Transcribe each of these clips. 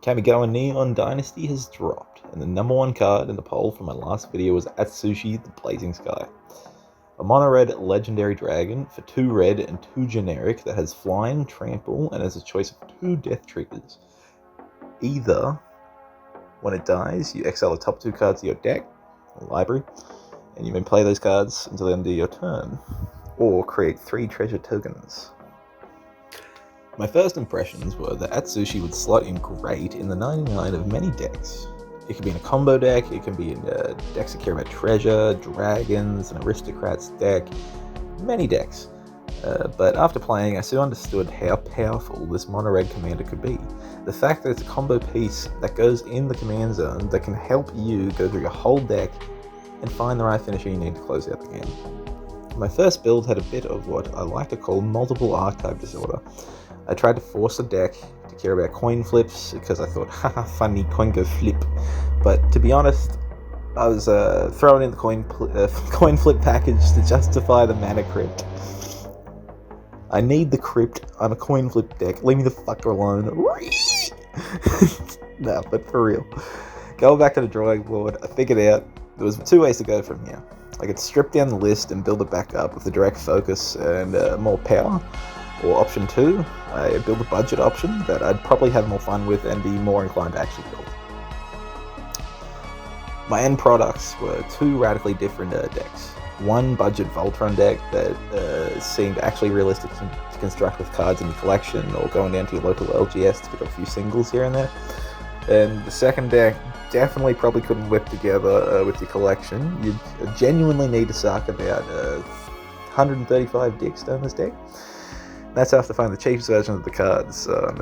Kamigawa Neon Dynasty has dropped, and the number one card in the poll from my last video was Atsushi, the Blazing Sky. A mono-red legendary dragon for 2 red and 2 generic that has flying, trample, and has a choice of 2 death triggers. Either, when it dies, you exile the top 2 cards of your deck, or library, and you may play those cards until the end of your turn, or create 3 treasure tokens. My first impressions were that Atsushi would slot in great in the 99 of many decks. It could be in a combo deck, it can be in decks that care about treasure, dragons, an aristocrats deck, many decks. But after playing, I soon understood how powerful this mono-red commander could be. The fact that it's a combo piece that goes in the command zone that can help you go through your whole deck and find the right finisher you need to close out the game. My first build had a bit of what I like to call multiple archetype disorder. I tried to force the deck to care about coin flips because I thought, haha, funny, coin go flip. But to be honest, I was throwing in the coin flip package to justify the mana crypt. I need the crypt. I'm a coin flip deck. Leave me the fuck alone. No, but for real. Going back to the drawing board, I figured out there was 2 ways to go from here. I could strip down the list and build it back up with a direct focus and more power. Or option 2, I build a budget option that I'd probably have more fun with and be more inclined to actually build. My end products were 2 radically different decks. One budget Voltron deck that seemed actually realistic to construct with cards in your collection or going down to your local LGS to pick up a few singles here and there. And the second deck definitely probably couldn't whip together with your collection. You genuinely need to suck about 135 dicks down this deck. That's after finding the cheapest version of the cards on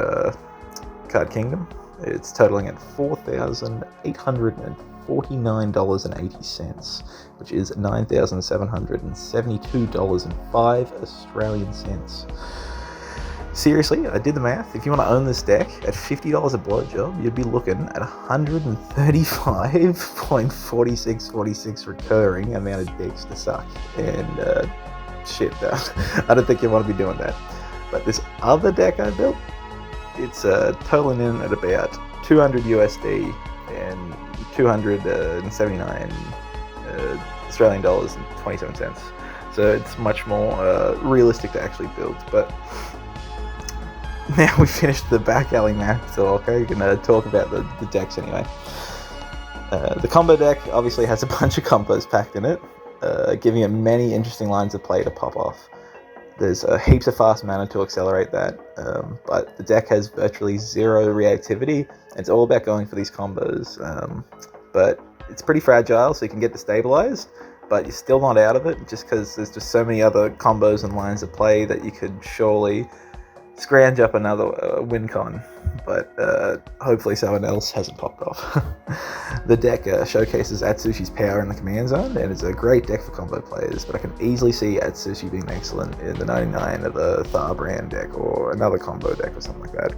Card Kingdom. It's totaling at $4,849.80, which is $9,772.05 Australian cents. Seriously, I did the math. If you want to own this deck at $50 a blowjob, you'd be looking at 135.4646 recurring amount of dicks to suck. And shit, I don't think you want to be doing that. But this other deck I built, it's totaling in at about 200 USD and 279 Australian dollars and 27 cents. So it's much more realistic to actually build. But now we finished the back alley map talk. I'm going to talk about the decks anyway. The combo deck obviously has a bunch of combos packed in it, giving it many interesting lines of play to pop off. There's heaps of fast mana to accelerate that, but the deck has virtually 0 reactivity. It's all about going for these combos, but it's pretty fragile, so you can get destabilized, but you're still not out of it, just because there's just so many other combos and lines of play that you could surely scrounge up another win con, but hopefully someone else hasn't popped off. The deck showcases Atsushi's power in the command zone, and it's a great deck for combo players, but I can easily see Atsushi being excellent in the 99 of a Thar brand deck or another combo deck or something like that.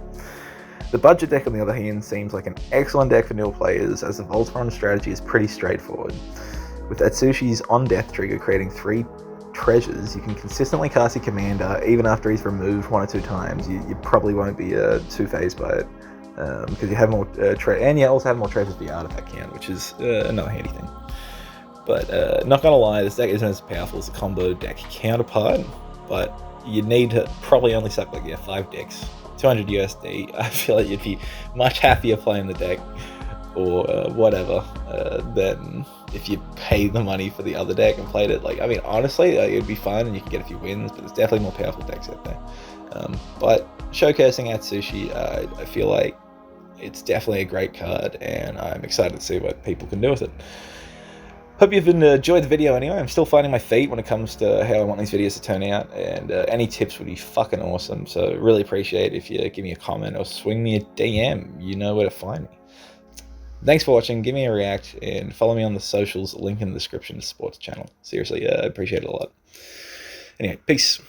The budget deck, on the other hand, seems like an excellent deck for newer players, as the Voltron strategy is pretty straightforward. With Atsushi's on-death trigger creating 3 treasures, you can consistently cast your commander even after he's removed 1 or 2 times. You probably won't be too phased by it because you have more and you also have more treasures for your artifact count, which is another handy thing. But not gonna lie, this deck isn't as powerful as the combo deck counterpart, but you need to probably only suck like 5 decks, 200 USD. I feel like you'd be much happier playing the deck or whatever than if you pay the money for the other deck and played it. Like, I mean, honestly, it'd be fun and you can get a few wins, but there's definitely more powerful decks out there. But showcasing Atsushi, I feel like it's definitely a great card, and I'm excited to see what people can do with it. Hope you've enjoyed the video anyway. I'm still finding my feet when it comes to how I want these videos to turn out, and any tips would be fucking awesome. So really appreciate if you give me a comment or swing me a DM. You know where to find me. Thanks for watching, give me a react, and follow me on the socials, link in the description to support the channel. Seriously, I appreciate it a lot. Anyway, peace.